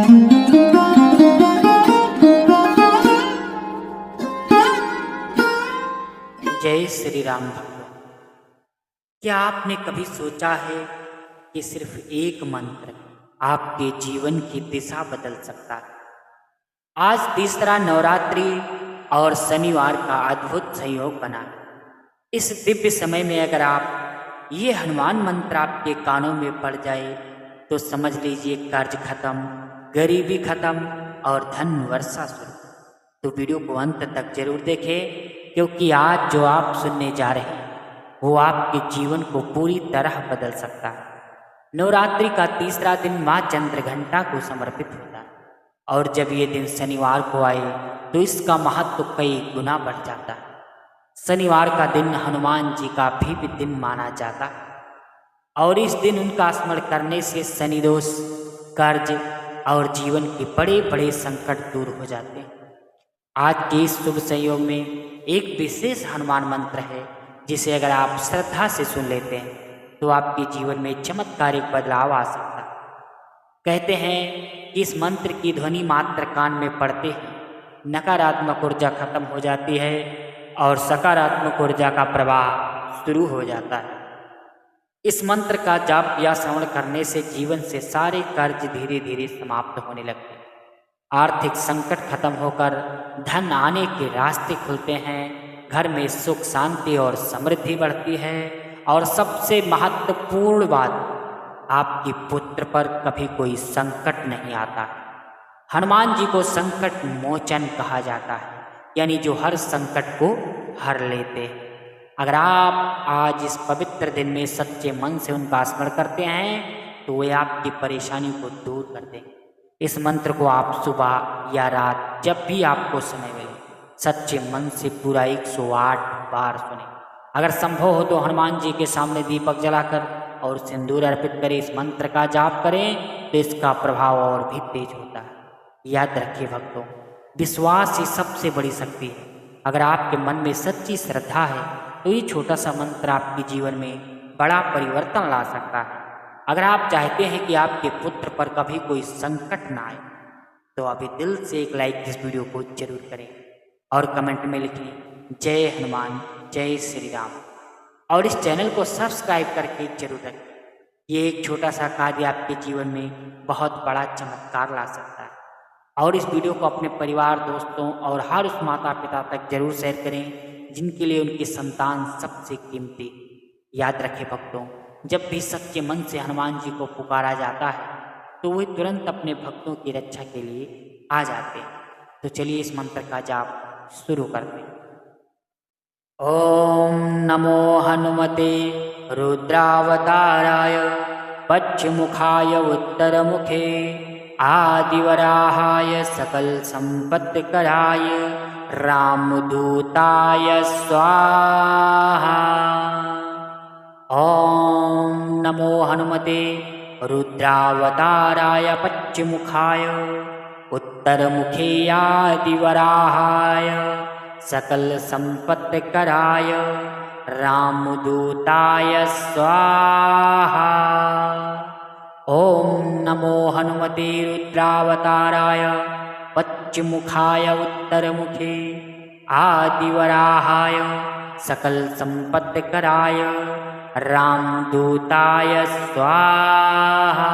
जय श्री राम भक्तों। क्या आपने कभी सोचा है कि सिर्फ एक मंत्र आपके जीवन की दिशा बदल सकता है? आज तीसरा नवरात्रि और शनिवार का अद्भुत संयोग बना है। इस दिव्य समय में अगर आप ये हनुमान मंत्र आपके कानों में पड़ जाए तो समझ लीजिए कर्ज खत्म, गरीबी खत्म और धन वर्षा शुरू। तो वीडियो को अंत तक जरूर देखें, क्योंकि आज जो आप सुनने जा रहे हैं वो आपके जीवन को पूरी तरह बदल सकता है। नवरात्रि का तीसरा दिन माँ चंद्रघंटा को समर्पित होता है और जब ये दिन शनिवार को आए तो इसका महत्व कई गुना बढ़ जाता है। शनिवार का दिन हनुमान जी का भी दिन माना जाता है और इस दिन उनका स्मरण करने से शनि दोष, कर्ज और जीवन के बड़े बड़े संकट दूर हो जाते हैं। आज के इस शुभ संयोग में एक विशेष हनुमान मंत्र है जिसे अगर आप श्रद्धा से सुन लेते हैं तो आपके जीवन में चमत्कारिक बदलाव आ सकता है। कहते हैं कि इस मंत्र की ध्वनि मात्र कान में पड़ते ही नकारात्मक ऊर्जा खत्म हो जाती है और सकारात्मक ऊर्जा का प्रवाह शुरू हो जाता है। इस मंत्र का जाप या श्रवण करने से जीवन से सारे कर्ज धीरे धीरे समाप्त होने लगते हैं, आर्थिक संकट खत्म होकर धन आने के रास्ते खुलते हैं, घर में सुख शांति और समृद्धि बढ़ती है और सबसे महत्वपूर्ण बात, आपके पुत्र पर कभी कोई संकट नहीं आता। हनुमान जी को संकट मोचन कहा जाता है, यानी जो हर संकट को हर लेते हैं। अगर आप आज इस पवित्र दिन में सच्चे मन से उनका स्मरण करते हैं तो वे आपकी परेशानी को दूर कर देंगे। इस मंत्र को आप सुबह या रात जब भी आपको समय मिले सच्चे मन से पूरा 108 बार सुने। अगर संभव हो तो हनुमान जी के सामने दीपक जलाकर और सिंदूर अर्पित करें। इस मंत्र का जाप करें तो इसका प्रभाव और भी तेज होता है। याद रखिए भक्तों, विश्वास ही सबसे बड़ी शक्ति है। अगर आपके मन में सच्ची श्रद्धा है तो ये छोटा सा मंत्र आपके जीवन में बड़ा परिवर्तन ला सकता है। अगर आप चाहते हैं कि आपके पुत्र पर कभी कोई संकट ना आए तो अभी दिल से एक लाइक इस वीडियो को जरूर करें और कमेंट में लिखें जय हनुमान, जय श्री राम और इस चैनल को सब्सक्राइब करके जरूर रखें। ये एक छोटा सा कार्य आपके जीवन में बहुत बड़ा चमत्कार ला सकता है। और इस वीडियो को अपने परिवार, दोस्तों और हर उस माता पिता तक जरूर शेयर करें जिनके लिए उनकी संतान सबसे कीमती। याद रखें भक्तों, जब भी सच्चे मन से हनुमान जी को पुकारा जाता है तो वे तुरंत अपने भक्तों की रक्षा के लिए आ जाते हैं। तो चलिए इस मंत्र का जाप शुरू करते हैं। ओम नमो हनुमते रुद्रावताराय पश्चिमुखाय उत्तरमुखे आदिवराहाय सकल संपत्तिकराय रामदूताय स्वाहा। ओम नमो हनुमते रुद्रावताराय पश्चिमुखाय उत्तरमुखे आदिवराहाय सकल संपत्तिकराय रामदूताय स्वाहा। ओम नमो हनुमते रुद्रावताराय पश्चिमुखाय उत्तरमुखे आदिवराहाय सकल संपत्तिकराय रामदूताय स्वाहा।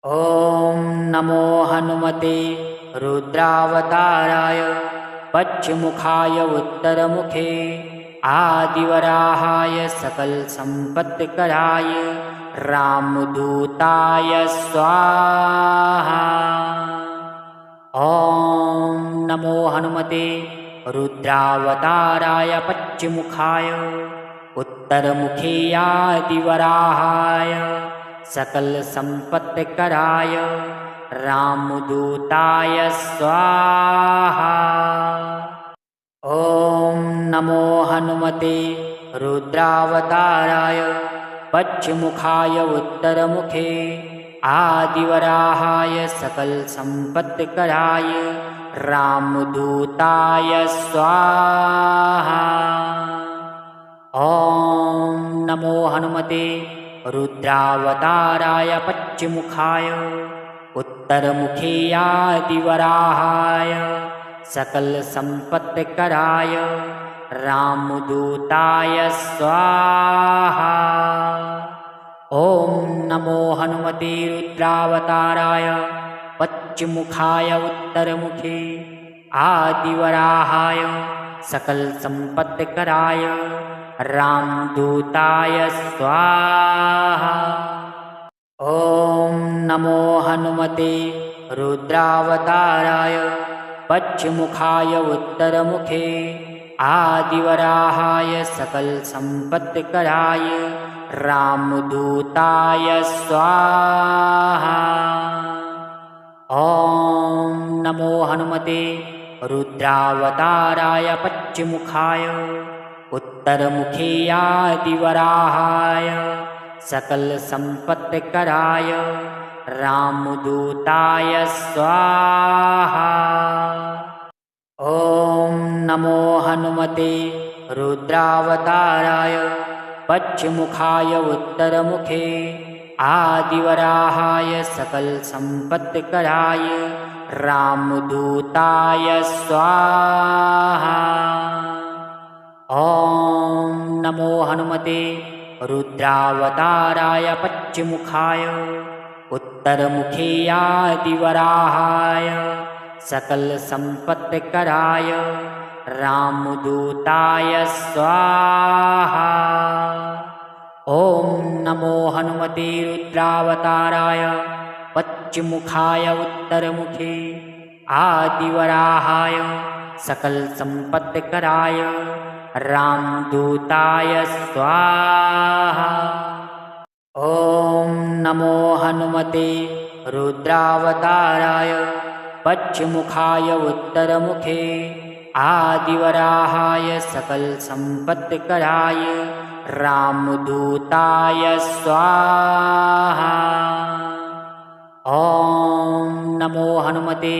ओम नमो हनुमते रुद्रावताराय पश्चिमुखाय उत्तरमुखे आदिवराहाय सकल संपत्तिकराय रामदूताय स्वाहा। ओम नमो हनुमते रुद्रावताराय पश्चिमुखाय उत्तरमुखे आदिवराहाय सकल संपत्तिकराय रामदूताय स्वाहा। ओम नमो हनुमते रुद्रावताराय पश्चिमुखाय उत्तरमुखे आदिवराहाय सकल संपत्तिकराय रामदूताय स्वाहा। ओम नमो हनुमते रुद्रावताराय पश्चिमुखाय उत्तरमुखे आदिवराहाय सकलसम्पत्कराय रामदूताय स्वाहा। ॐ नमो हनुमते रुद्रावताराय पश्चिमुखाय उत्तरमुखे आदिवराहाय सकलसम्पत्कराय रामदूताय स्वाहा। ॐ नमो हनुमते रुद्रावताराय पश्चिमुखाय उत्तरमुखे आदिवराहाय सकलसम्पत्कराय रामदूताय स्वाहा। ॐ नमो हनुमते रुद्रावताराय पश्चिमुखाय उत्तरमुखे आदिवराहाय सकलसम्पत्कराय रामदूताय स्वाहा। ॐ नमो हनुमते रुद्रावताराय पश्चिमुखाय उत्तरमुखे आदिवराहाय सकलसम्पत्कराय रामदूताय स्वाहा। ॐ नमो हनुमते रुद्रावताराय पश्चिमुखाय उत्तरमुखे आदिवराहाय सकलसम्पत्कराय रामदूताय स्वाहा। ॐ नमो हनुमते रुद्रावताराय पश्चिमुखाय उत्तरमुखे आदिवराहाय सकलसम्पत्कराय रामदूताय स्वाहा। ॐ नमो हनुमते रुद्रावताराय पश्चिमुखाय उत्तरमुखे आदिवराहाय सकलसम्पत्कराय रामदूताय स्वाहा। ॐ नमो हनुमते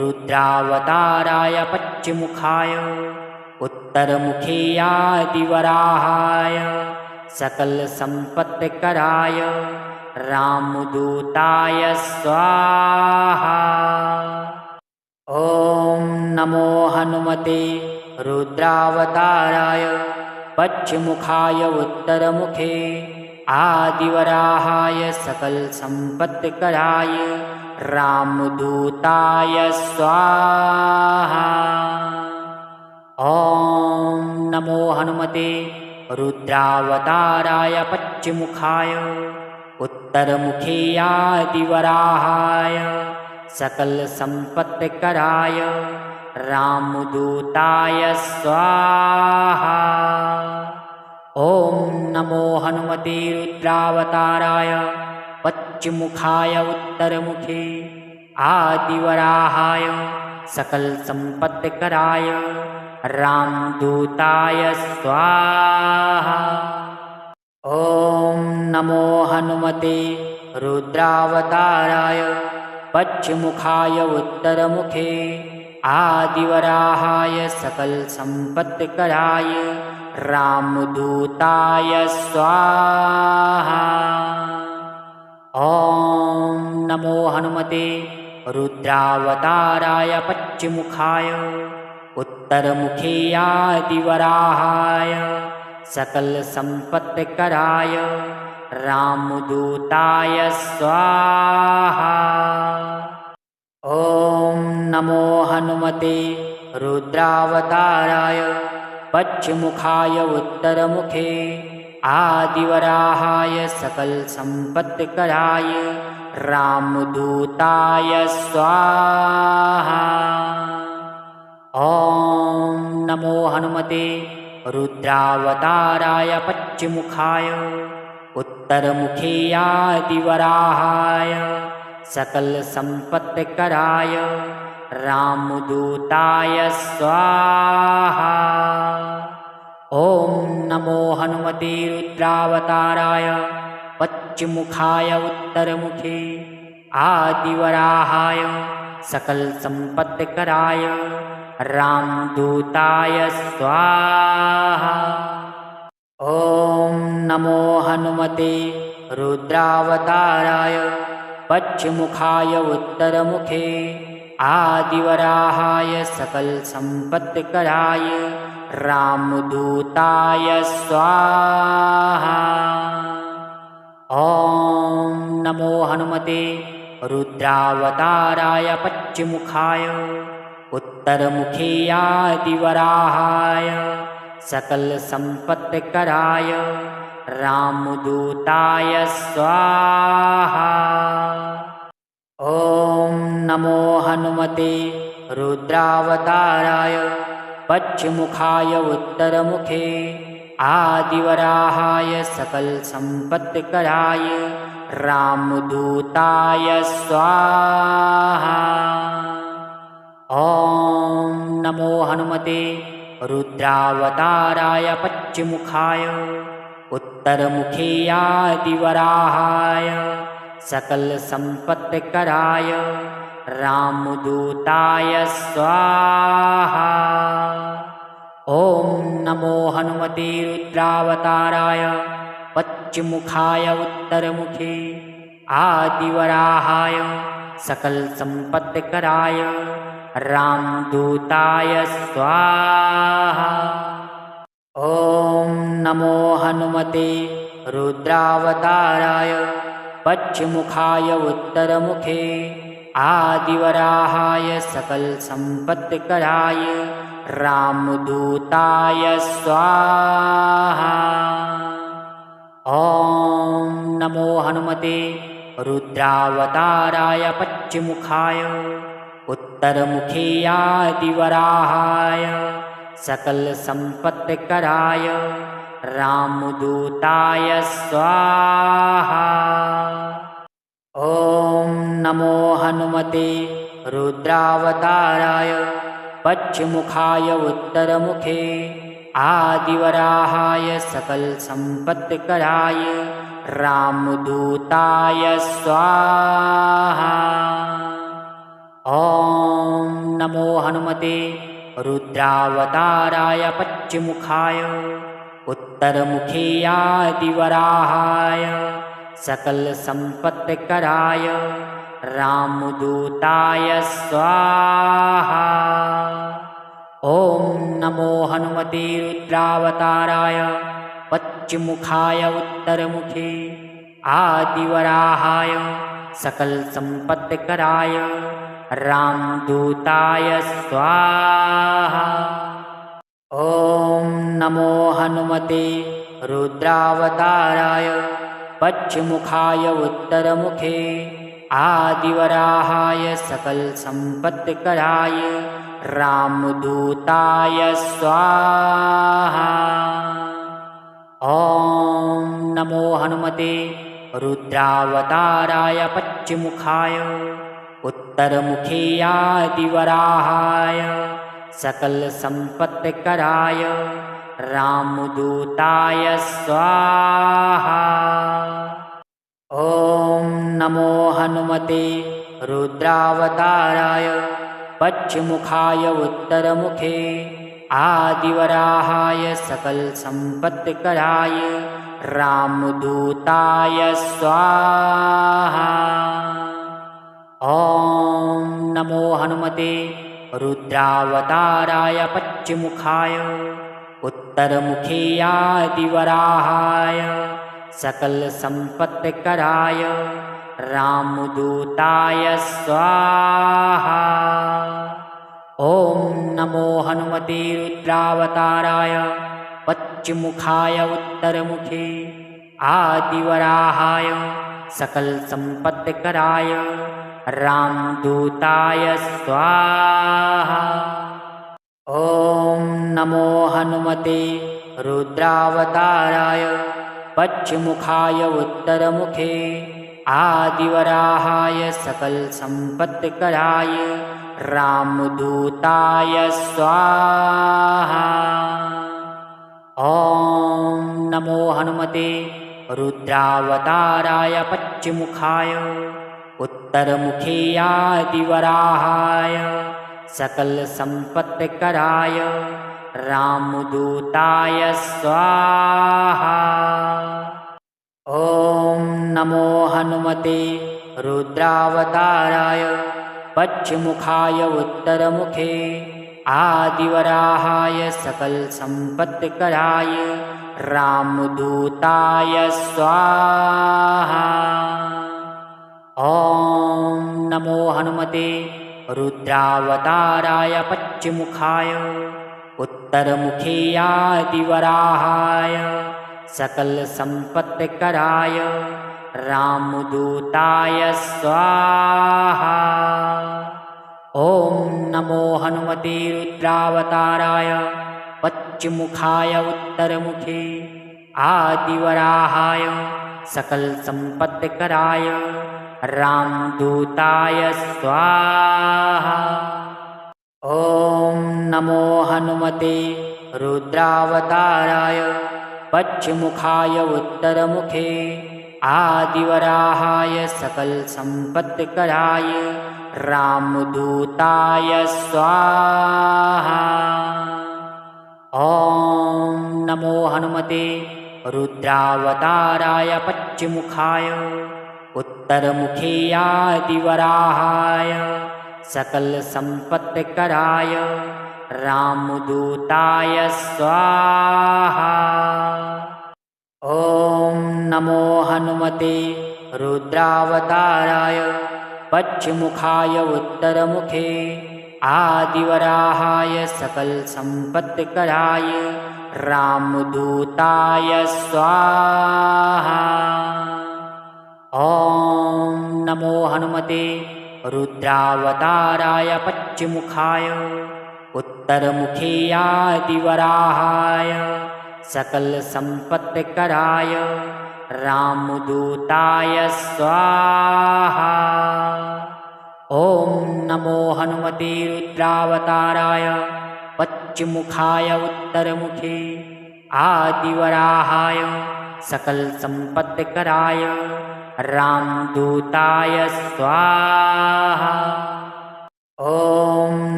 रुद्रावताराय पश्चिमुखाय उत्तरमुखे आदिवराहाय सकलसम्पत्कराय रामदूताय स्वाहा। ॐ नमो हनुमते रुद्रावताराय पश्चिमुखाय उत्तरमुखे आदिवराहाय सकलसम्पत्कराय रामदूताय स्वाहा। ॐ नमो हनुमते रुद्रावताराय पश्चिमुखाय उत्तरमुखे आदिवराहाय सकलसम्पत्कराय रामदूताय स्वाहा। ॐ नमो हनुमते रुद्रावताराय पश्चिमुखाय उत्तरमुखे आदिवराहाय सकलसम्पत्कराय रामदूताय स्वाहा। ॐ नमो हनुमते रुद्रावताराय पश्चिमुखाय उत्तरमुखे आदिवराहाय सकलसम्पत्कराय रामदूताय स्वाहा। ॐ नमो हनुमते रुद्रावताराय पश्चिमुखाय उत्तरमुखे आदिवराहाय सकलसम्पत्कराय रामदूताय स्वाहा। ॐ नमो हनुमते रुद्रावताराय पश्चिमुखाय उत्तरमुखे आदिवराहाय सकलसम्पत्कराय रामदूताय स्वाहा। ॐ नमो हनुमते रुद्रावताराय पश्चिमुखाय उत्तरमुखे आदिवराहाय सकलसम्पत्कराय रामदूताय स्वाहा। ॐ नमो हनुमते रुद्रावताराय पश्चिमुखाय उत्तरमुखे आदिवराहाय सकलसम्पत्कराय रामदूताय स्वाहा। ॐ नमो हनुमते रुद्रावताराय पश्चिमुखाय उत्तरमुखे आदिवराहाय सकलसम्पत्कराय रामदूताय स्वाहा। ॐ नमो हनुमते रुद्रावताराय पश्चिमुखाय उत्तरमुखे आदिवराहाय सकलसम्पत्कराय रामदूताय स्वाहा। ॐ नमो हनुमते रुद्रावताराय पश्चिमुखाय उत्तरमुखे आदिवराहाय सकलसम्पत्कराय रामदूताय स्वाहा। ॐ नमो हनुमते रुद्रावताराय पश्चिमुखाय उत्तरमुखे आदिवराहाय सकलसम्पत्कराय रामदूताय स्वाहा। ॐ नमो हनुमते रुद्रावताराय पश्चिमुखाय उत्तरमुखे आदिवराहाय सकलसम्पत्कराय रामदूताय स्वाहा। ॐ नमो हनुमते रुद्रावताराय पश्चिमुखाय उत्तरमुखे आदिवराहाय सकलसम्पत्कराय रामदूताय स्वाहा। ॐ नमो हनुमते रुद्रावताराय पश्चिमुखाय उत्तरमुखे आदिवराहाय सकलसम्पत्कराय रामदूताय स्वाहा। ॐ नमो हनुमते रुद्रावताराय पश्चिमुखाय उत्तरमुखे आदिवराहाय सकलसम्पत्कराय रामदूताय स्वाहा। ॐ नमो हनुमते रुद्रावताराय पश्चिमुखाय उत्तरमुखे आदिवराहाय सकलसम्पत्कराय रामदूताय स्वाहा। ॐ नमो हनुमते रुद्रावताराय पश्चिमुखाय उत्तरमुखे आदिवराहाय सकलसम्पत्कराय रामदूताय स्वाहा। ॐ नमो हनुमते रुद्रावताराय पश्चिमुखाय उत्तरमुखे आदिवराहाय सकलसम्पत्कराय रामदूताय स्वाहा। ॐ नमो हनुमते रुद्रावताराय पश्चिमुखाय उत्तरमुखे आदिवराहाय सकलसम्पत्कराय रामदूताय स्वाहा। ॐ नमो हनुमते रुद्रावताराय पश्चिमुखाय उत्तरमुखे आदिवराहाय सकलसम्पत्कराय रामदूताय स्वाहा। ॐ नमो हनुमते रुद्रावताराय पश्चिमुखाय उत्तरमुखे आदिवराहाय सकलसम्पत्कराय रामदूताय स्वाहा। ॐ नमो हनुमते रुद्रावताराय पश्चिमुखाय उत्तरमुखे आदिवराहाय सकलसम्पत्कराय रामदूताय स्वाहा। ॐ नमो हनुमते रुद्रावताराय पश्चिमुखाय उत्तरमुखे आदिवराहाय सकलसम्पत्कराय रामदूताय स्वाहा। ॐ नमो हनुमते रुद्रावताराय पश्चिमुखाय उत्तरमुखे आदिवराहाय सकलसम्पत्कराय रामदूताय स्वाहा। ॐ नमो हनुमते रुद्रावताराय पश्चिमुखाय उत्तरमुखे आदिवराहाय सकलसम्पत्कराय रामदूताय स्वाहा। ॐ नमो हनुमते रुद्रावताराय पश्चिमुखाय उत्तरमुखे आदिवराहाय सकलसम्पत्कराय रामदूताय स्वाहा। ॐ नमो हनुमते रुद्रावताराय पश्चिमुखाय उत्तरमुखे आदिवराहाय सकलसम्पत्कराय रामदूताय स्वाहा। ॐ नमो हनुमते रुद्रावताराय पश्चिमुखाय उत्तरमुखे आदिवराहाय सकलसम्पत्कराय रामदूताय स्वाहा। ॐ नमो हनुमते रुद्रावताराय पश्चिमुखाय उत्तरमुखे आदिवराहाय सकलसम्पत्कराय रामदूताय स्वाहा। ॐ नमो हनुमते रुद्रावताराय पश्चिमुखाय उत्तरमुखे आदिवराहाय सकलसम्पत्कराय रामदूताय स्वाहा। ॐ नमो हनुमते रुद्रावताराय पश्चिमुखाय उत्तरमुखे आदिवराहाय सकलसम्पत्कराय रामदूताय स्वाहा। ॐ नमो हनुमते रुद्रावताराय पश्चिमुखाय उत्तरमुखे आदिवराहाय सकलसम्पत्कराय रामदूताय स्वाहा। ॐ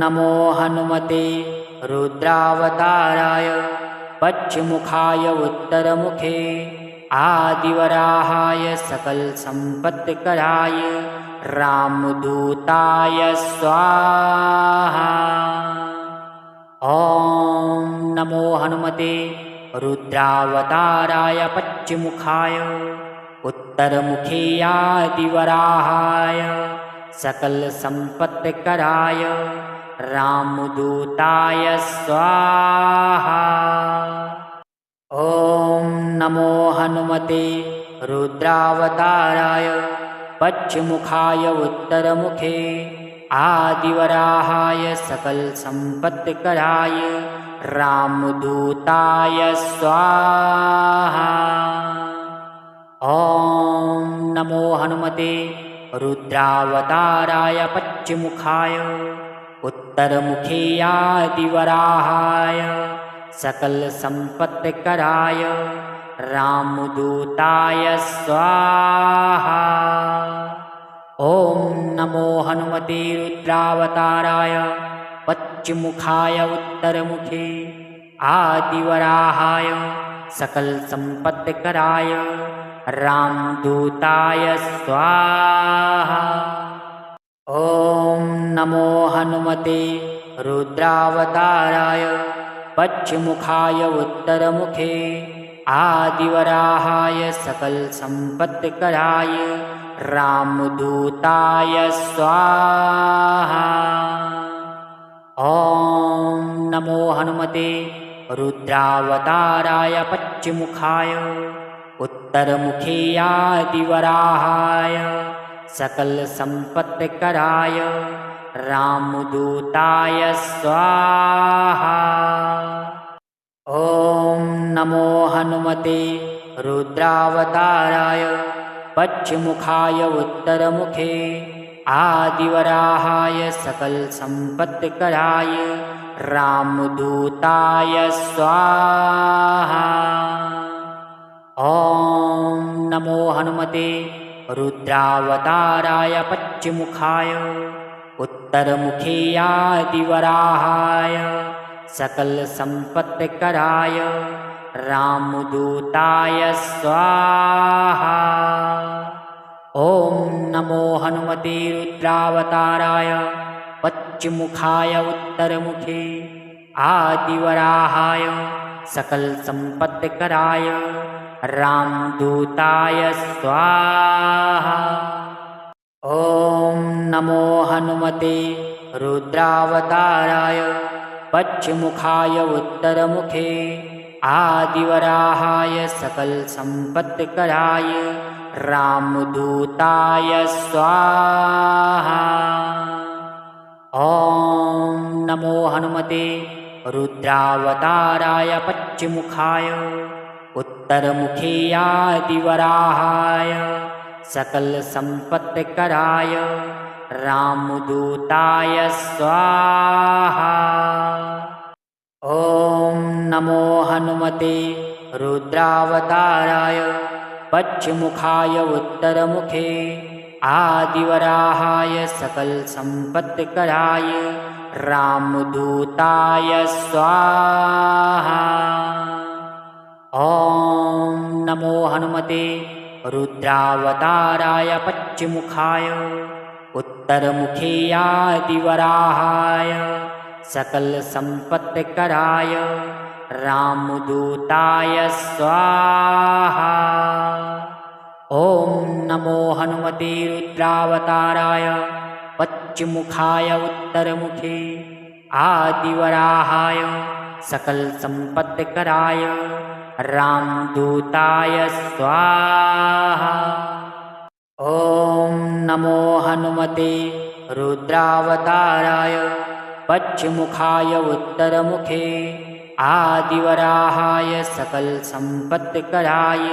नमो हनुमते रुद्रावताराय पश्चिमुखाय उत्तरमुखे आदिवराहाय सकलसम्पत्कराय रामदूताय स्वाहा। ॐ नमो हनुमते रुद्रावताराय पश्चिमुखाय उत्तरमुखे आदिवराहाय सकलसम्पत्कराय रामदूताय स्वाहा। ॐ नमो हनुमते रुद्रावताराय पश्चिमुखाय उत्तरमुखे आदिवराहाय सकलसम्पत्कराय रामदूताय स्वाहा। ॐ नमो हनुमते रुद्रावताराय पश्चिमुखाय उत्तरमुखे आदिवराहाय सकलसम्पत्कराय रामदूताय स्वाहा। ॐ नमो हनुमते रुद्रावताराय पश्चिमुखाय उत्तरमुखे आदिवराहाय सकलसम्पत्कराय रामदूताय स्वाहा। ॐ नमो हनुमते रुद्रावताराय पश्चिमुखाय उत्तरमुखे आदिवराहाय सकलसम्पत्कराय रामदूताय स्वाहा। ॐ नमो हनुमते रुद्रावताराय पश्चिमुखाय उत्तरमुखे आदिवराहाय सकलसम्पत्कराय रामदूताय स्वाहा। ॐ नमो हनुमते रुद्रावताराय पश्चिमुखाय उत्तरमुखे आदिवराहाय सकलसम्पत्कराय रामदूताय स्वाहा। ॐ नमो हनुमते रुद्रावताराय पश्चिमुखाय उत्तरमुखे आदिवराहाय सकलसम्पत्कराय रामदूताय स्वाहा। ॐ नमो हनुमते रुद्रावताराय पश्चिमुखाय उत्तरमुखे आदिवराहाय सकलसम्पत्तिकराय रामदूताय स्वाहा। ॐ नमो हनुमते रुद्रावताराय पश्चिमुखाय उत्तरमुखे आदिवराहाय सकलसम्पत्तिकराय रामदूताय स्वाहा। ॐ नमो हनुमते रुद्रावताराय पश्चिमुखाय उत्तरमुखे आदिवराहाय सकलसम्पत्तिकराय रामदूताय स्वाहा। ॐ नमो हनुमते रुद्रावताराय पश्चिमुखाय उत्तरमुखे आदिवराहाय सकलसम्पत्तिकराय रामदूताय स्वाहा। ॐ नमो हनुमते रुद्रावताराय पश्चिमुखाय उत्तरमुखे आदिवराहाय सकलसम्पत्तिकराय रामदूताय स्वाहा। ॐ नमो हनुमते रुद्रावताराय पश्चिमुखाय उत्तरमुखे आदिवराहाय सकलसम्पत्तिकराय रामदूताय स्वाहा। ॐ नमो हनुमते रुद्रावताराय पश्चिमुखाय उत्तरमुखे आदिवराहाय सकलसम्पत्तिकराय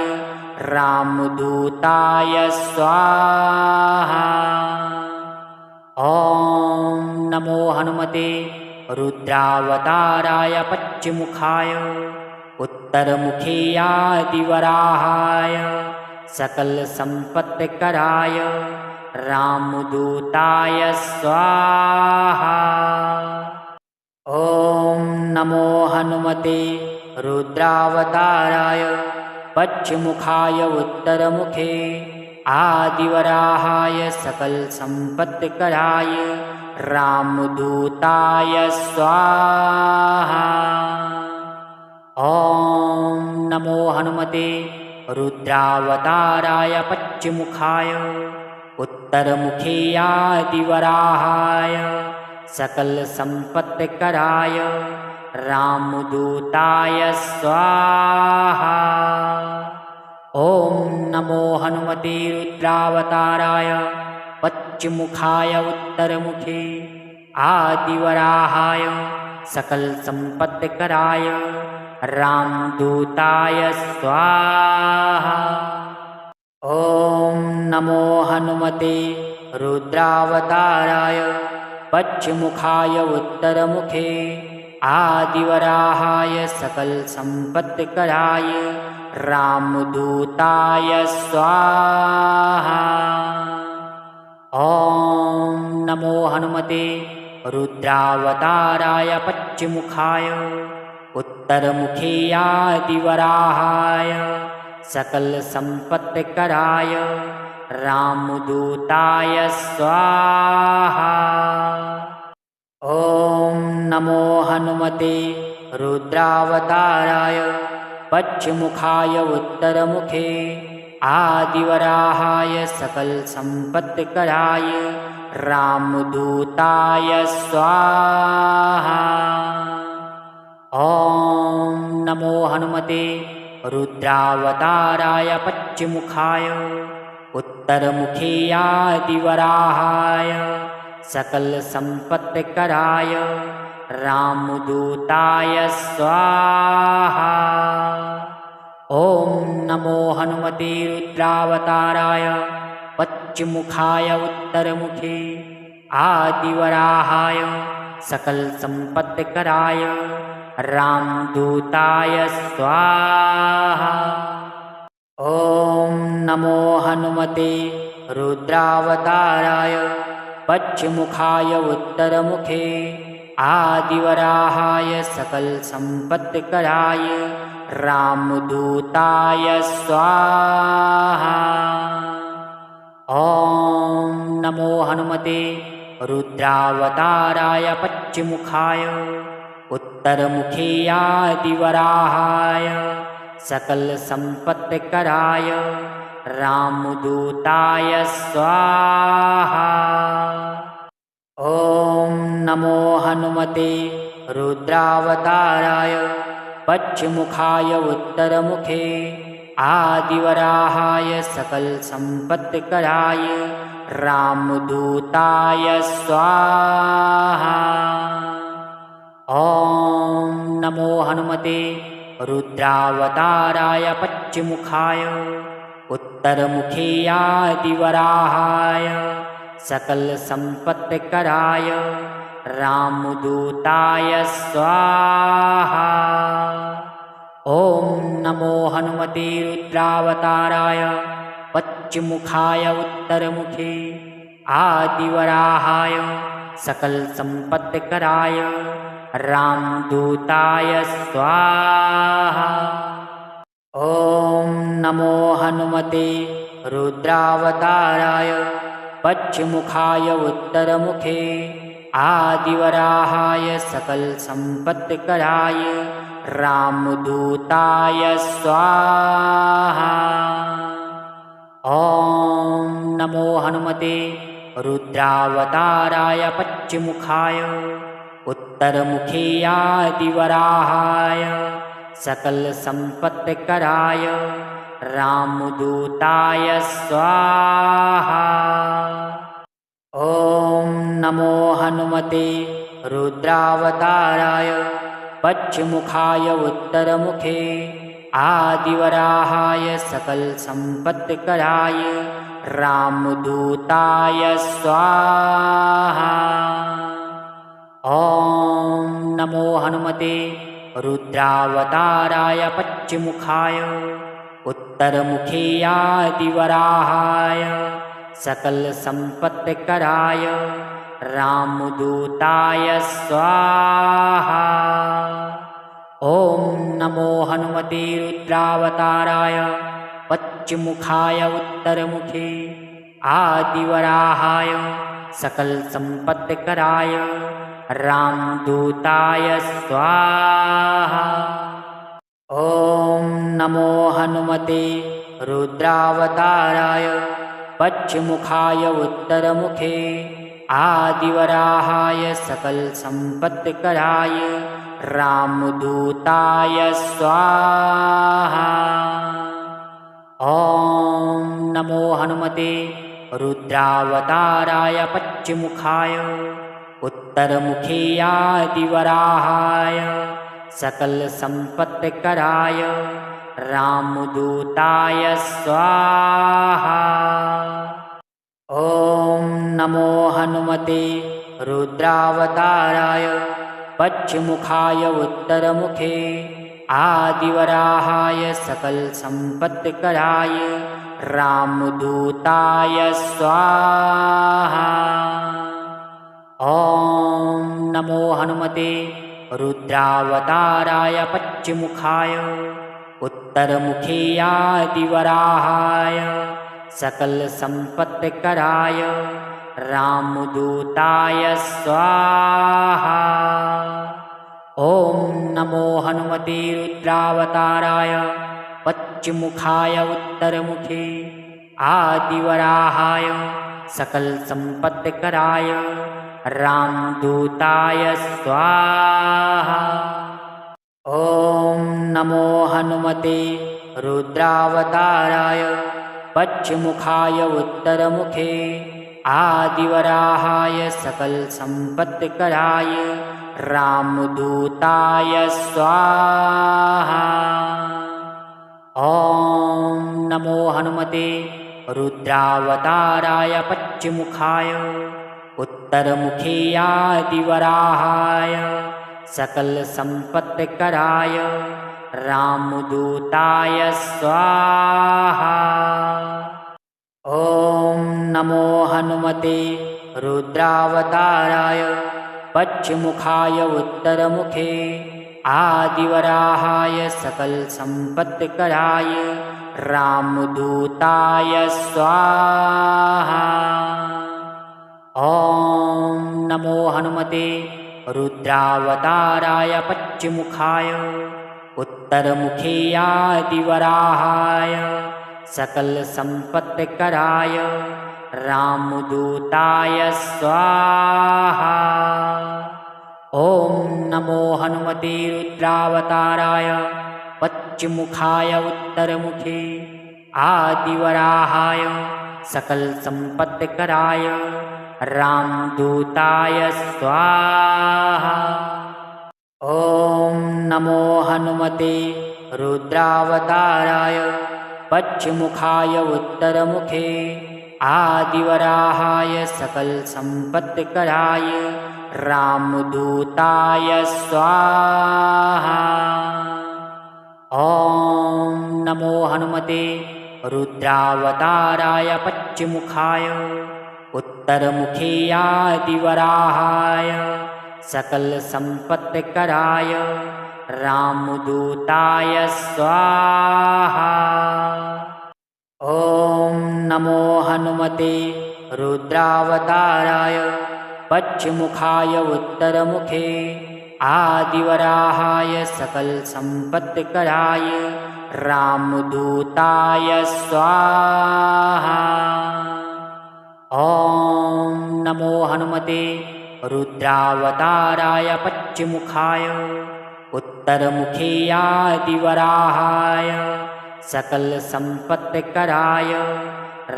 रामदूताय स्वाहा। ॐ नमो हनुमते रुद्रावताराय पश्चिमुखाय उत्तरमुखे आदिवराहाय सकलसम्पत्तिकराय रामदूताय स्वाहा। ॐ नमो हनुमते रुद्रावताराय पश्चिमुखाय उत्तरमुखे आदिवराहाय सकलसम्पत्तिकराय रामदूताय स्वाहा। ॐ नमो हनुमते रुद्रावताराय पश्चिमुखाय उत्तरमुखे आदिवराहाय सकलसम्पत्तिकराय रामदूताय स्वाहा। ॐ नमो हनुमते रुद्रावताराय पश्चिमुखाय उत्तरमुखे आदिवराहाय सकलसम्पत्तिकराय रामदूताय स्वाहा। ॐ नमो हनुमते रुद्रावताराय पश्चिमुखाय उत्तरमुखे आदिवराहाय सकलसम्पत्तिकराय रामदूताय स्वाहा। ॐ नमो हनुमते रुद्रावताराय पश्चिमुखाय उत्तरमुखे आदिवराहाय सकलसम्पत्तिकराय रामदूताय स्वाहा। ॐ नमो हनुमते रुद्रावताराय पश्चिमुखाय उत्तरमुखे आदिवराहाय सकलसम्पत्तिकराय रामदूताय स्वाहा। ॐ नमो हनुमते रुद्रावताराय पश्चिमुखाय उत्तरमुखे आदिवराहाय सकलसम्पत्तिकराय रामदूताय स्वाहा। ॐ नमो हनुमते रुद्रावताराय पश्चिमुखाय उत्तरमुखे आदिवराहाय सकलसम्पत्तिकराय रामदूताय स्वाहा। ॐ नमो हनुमते रुद्रावताराय पश्चिमुखाय उत्तरमुखे आदिवराहाय सकलसम्पत्तिकराय रामदूताय स्वाहा। ॐ नमो हनुमते रुद्रावताराय पश्चिमुखाय उत्तरमुखे आदिवराहाय सकलसम्पत्तिकराय रामदूताय स्वाहा। ॐ नमो हनुमते रुद्रावताराय पश्चिमुखाय उत्तरमुखे आदिवराहाय सकलसम्पत्तिकराय रामदूताय स्वाहा। ॐ नमो हनुमते रुद्रावताराय पश्चिमुखाय उत्तरमुखे आदिवराहाय सकलसम्पत्तिकराय रामदूताय स्वाहा। ॐ नमो हनुमते रुद्रावताराय पश्चिमुखाय उत्तरमुखे आदिवराहाय सकलसम्पत्तिकराय रामदूताय स्वाहा। ॐ नमो हनुमते रुद्रावताराय पश्चिमुखाय उत्तरमुखे आदिवराहाय सकलसम्पत्तिकराय रामदूताय स्वाहा। ॐ नमो हनुमते रुद्रावताराय पश्चिमुखाय उत्तरमुखे आदिवराहाय सकलसम्पत्तिकराय रामदूताय स्वाहा। ॐ नमो हनुमते रुद्रावताराय पश्चिमुखाय उत्तरमुखे आदिवराहाय सकलसम्पत्तिकराय रामदूताय स्वाहा। ॐ नमो हनुमते रुद्रावताराय पश्चिमुखाय उत्तरमुखे आदिवराहाय सकलसम्पत्तिकराय रामदूताय स्वाहा। ॐ नमो हनुमते रुद्रावताराय पश्चिमुखाय उत्तरमुखे आदिवराहाय सकलसम्पत्तिकराय रामदूताय स्वाहा। ॐ नमो हनुमते रुद्रावताराय पश्चिमुखाय उत्तरमुखे आदिवराहाय सकलसम्पत्तिकराय रामदूताय स्वाहा। ॐ नमो हनुमते रुद्रावताराय पश्चिमुखाय उत्तरमुखे आदिवराहाय सकलसम्पत्तिकराय रामदूताय स्वाहा। ॐ नमो हनुमते रुद्रावताराय पश्चिमुखाय उत्तरमुखे आदिवराहाय सकलसम्पत्तिकराय रामदूताय स्वाहा। ॐ नमो हनुमते रुद्रावताराय पश्चिमुखाय उत्तरमुखे आदिवराहाय सकलसम्पत्तिकराय रामदूताय स्वाहा। ॐ नमो हनुमते रुद्रावताराय पश्चिमुखाय उत्तरमुखे आदिवराहाय सकलसम्पत्तिकराय रामदूताय स्वाहा। ॐ नमो हनुमते रुद्रावताराय पश्चिमुखाय उत्तरमुखे आदिवराहाय सकलसम्पत्तिकराय रामदूताय स्वाहा। ॐ नमो हनुमते रुद्रावताराय पश्चिमुखाय उत्तरमुखे आदिवराहाय सकलसम्पत्तिकराय रामदूताय स्वाहा। ॐ नमो हनुमते रुद्रावताराय पश्चिमुखाय उत्तरमुखे आदिवराहाय सकलसम्पत्तिकराय रामदूताय स्वाहा। ॐ नमो हनुमते रुद्रावताराय पश्चिमुखाय उत्तरमुखे आदिवराहाय सकलसम्पत्तिकराय रामदूताय स्वाहा। ॐ नमो हनुमते रुद्रावताराय पश्चिमुखाय उत्तरमुखे आदिवराहाय सकलसम्पत्तिकराय रामदूताय स्वाहा। ॐ नमो हनुमते रुद्रावताराय पश्चिमुखाय उत्तरमुखे आदिवराहाय सकलसम्पत्तिकराय रामदूताय स्वाहा। ॐ नमो हनुमते रुद्रावताराय पश्चिमुखाय उत्तरमुखे आदिवराहाय सकलसम्पत्तिकराय रामदूताय स्वाहा। ॐ नमो हनुमते रुद्रावताराय पश्चिमुखाय उत्तरमुखे आदिवराहाय सकलसम्पत्तिकराय रामदूताय स्वाहा। ॐ नमो हनुमते रुद्रावताराय पश्चिमुखाय उत्तरमुखे आदिवराहाय सकलसम्पत्तिकराय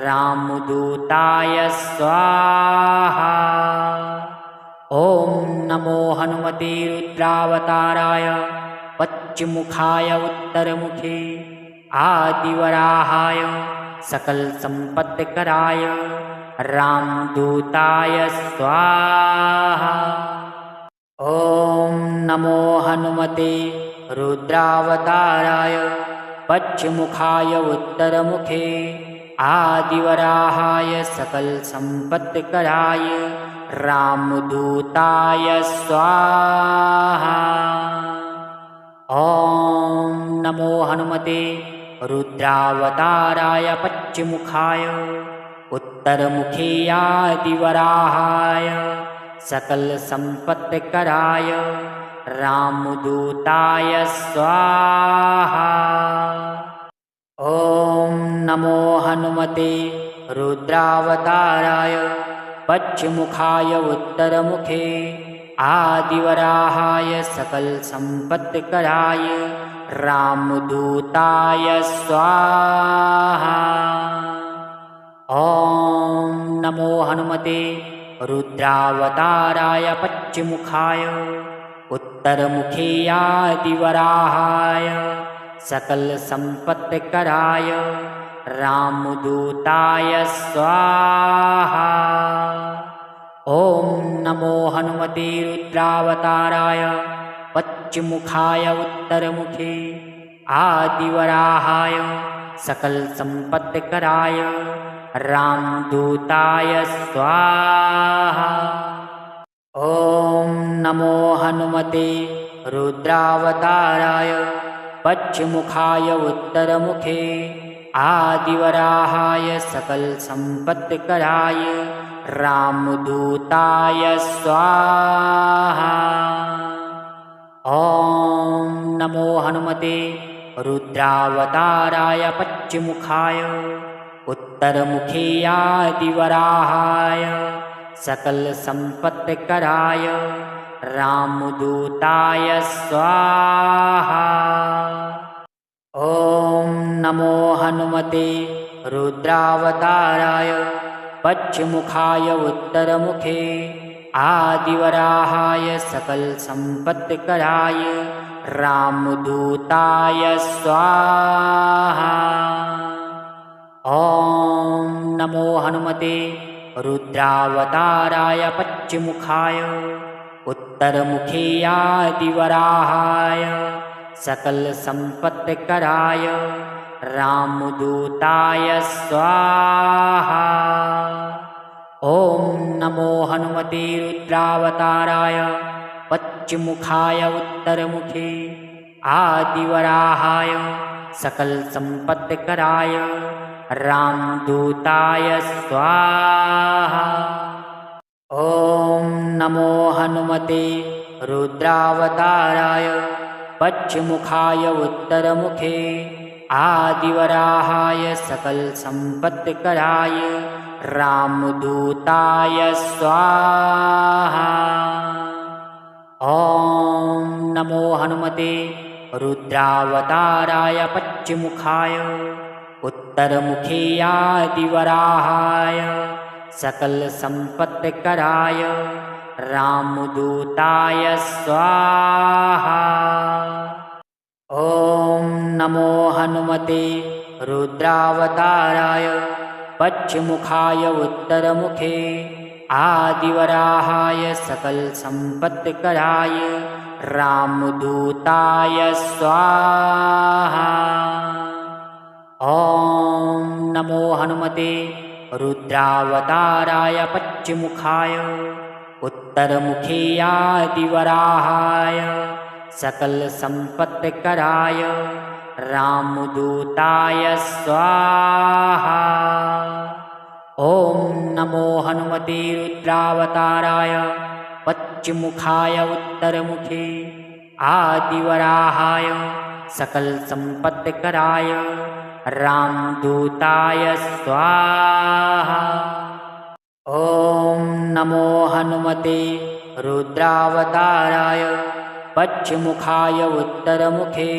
रामदूताय स्वाहा। ॐ नमो हनुमते रुद्रावताराय पश्चिमुखाय उत्तरमुखे आदिवराहाय सकलसम्पत्तिकराय रामदूताय स्वाहा। ॐ नमो हनुमते रुद्रावताराय पश्चिमुखाय उत्तरमुखे आदिवराहाय सकलसम्पत्तिकराय रामदूताय स्वाहा। ॐ नमो हनुमते रुद्रावताराय पश्चिमुखाय उत्तरमुखे आदिवराहाय सकलसम्पत्तिकराय रामदूताय स्वाहा। ॐ नमो हनुमते रुद्रावताराय पश्चिमुखाय उत्तरमुखे आदिवराहाय सकलसम्पत्तिकराय रामदूताय स्वाहा। ॐ नमो हनुमते रुद्रावताराय पश्चिमुखाय उत्तरमुखे आदिवराहाय सकलसम्पत्तिकराय रामदूताय स्वाहा। ॐ नमो हनुमते रुद्रावताराय पश्चिमुखाय उत्तरमुखे आदिवराहाय सकलसम्पत्तिकराय रामदूताय स्वाहा। ॐ नमो हनुमते रुद्रावताराय पश्चिमुखाय उत्तरमुखे आदिवराहाय सकलसम्पत्तिकराय रामदूताय स्वाहा। ॐ नमो हनुमते रुद्रावताराय पश्चिमुखाय उत्तरमुखे आदिवराहाय सकलसम्पत्तिकराय रामदूताय स्वाहा। ॐ नमो हनुमते रुद्रावताराय पश्चिमुखाय उत्तरमुखे आदिवराहाय सकलसम्पत्तिकराय रामदूताय स्वाहा। ॐ नमो हनुमते रुद्रावताराय पश्चिमुखाय उत्तरमुखे आदिवराहाय सकलसम्पत्तिकराय रामदूताय स्वाहा। ॐ नमो हनुमते रुद्रावताराय पश्चिमुखाय उत्तरमुखे आदिवराहाय सकल संपत्तिकराय रामदूताय स्वाहा। ॐ नमो हनुमते रुद्रावताराय पश्चिमुखाय उत्तरमुखे आदिवराहाय सकल संपत्तिकराय रामदूताय स्वाहा। ॐ नमो हनुमते रुद्रावताराय पश्चिमुखाय उत्तरमुखे आदिवराहाय सकल संपत्तिकराय रामदूताय स्वाहा। ॐ नमो हनुमते रुद्रावताराय पश्चिमुखाय उत्तरमुखे आदिवराहाय सकल संपत्तिकराय रामदूताय स्वाहा। ॐ नमो हनुमते रुद्रावताराय पश्चिमुखाय उत्तरमुखे आदिवराहाय सकल संपत्तिकराय रामदूताय स्वाहा। ॐ नमो हनुमते रुद्रावताराय पश्चिमुखाय उत्तरमुखे आदिवराहाय सकल संपत्तिकराय रामदूताय स्वाहा। ॐ नमो हनुमते रुद्रावताराय पश्चिमुखाय उत्तरमुखे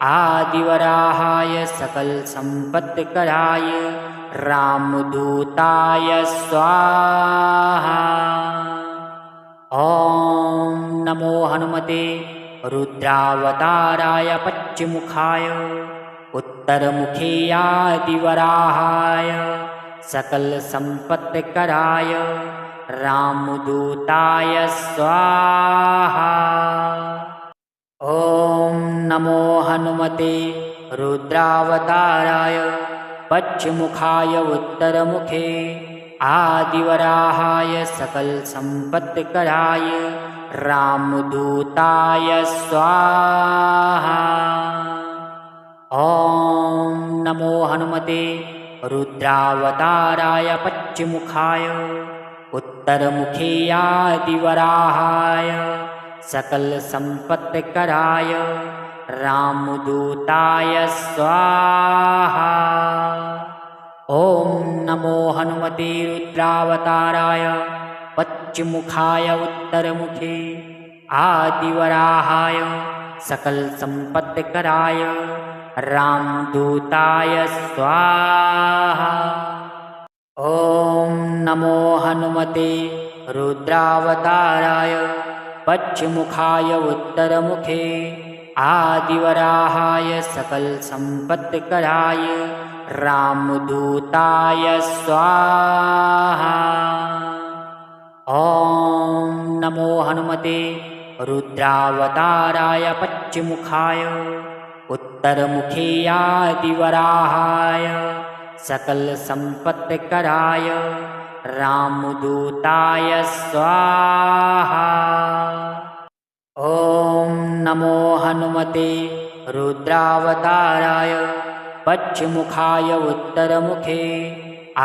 आदिवराहाय सकल संपत्तिकराय रामदूताय स्वाहा। ॐ नमो हनुमते रुद्रावताराय पश्चिमुखाय उत्तरमुखे आदिवराहाय सकल संपत्तिकराय रामदूताय स्वाहा। ॐ नमो हनुमते रुद्रावताराय पश्चिमुखाय उत्तरमुखे आदिवराहाय सकल संपत्तिकराय रामदूताय स्वाहा। ॐ नमो हनुमते रुद्रावताराय पश्चिमुखाय उत्तरमुखे आदिवराहाय सकल संपत्तिकराय रामदूताय स्वाहा। ॐ नमो हनुमते रुद्रावताराय पश्चिमुखाय उत्तरमुखे आदिवराहाय सकल संपत्तिकराय रामदूताय स्वाहा। ॐ नमो हनुमते रुद्रावताराय पश्चिमुखाय उत्तरमुखे आदिवराहाय सकल संपत्तिकराय रामदूताय स्वाहा। ॐ नमो हनुमते रुद्रावताराय पश्चिमुखाय उत्तरमुखे आदिवराहाय सकल संपत्तिकराय रामदूताय स्वाहा। ॐ नमो हनुमते रुद्रावताराय पश्चिमुखाय उत्तरमुखे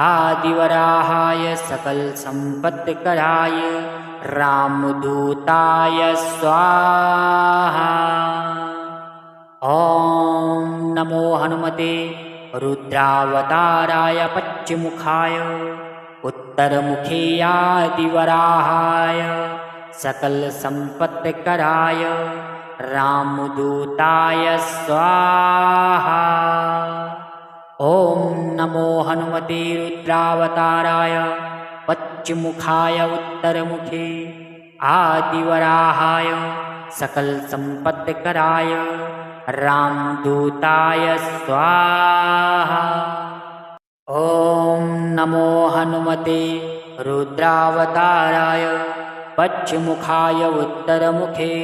आदिवराहाय सकल संपत्तिकराय रामदूताय स्वाहा। ॐ नमो हनुमते रुद्रावताराय पश्चिमुखाय उत्तरमुखे आदिवराहाय सकल संपत्तिकराय रामदूताय स्वाहा। ॐ नमो हनुमते रुद्रावताराय पश्चिमुखाय उत्तरमुखे आदिवराहाय सकल संपत्तिकराय रामदूताय स्वाहा। ॐ नमो हनुमते रुद्रावताराय पश्चिमुखाय उत्तरमुखे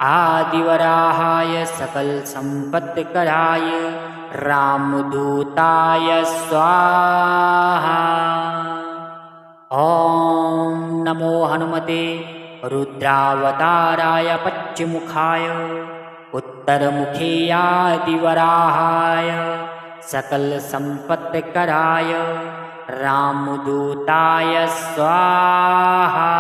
आदिवराहाय सकल संपत्तिकराय रामदूताय स्वाहा। ॐ नमो हनुमते रुद्रावताराय पश्चिमुखाय उत्तरमुखे आदिवराहाय सकलसम्पत्कराय रामदूताय स्वाहा।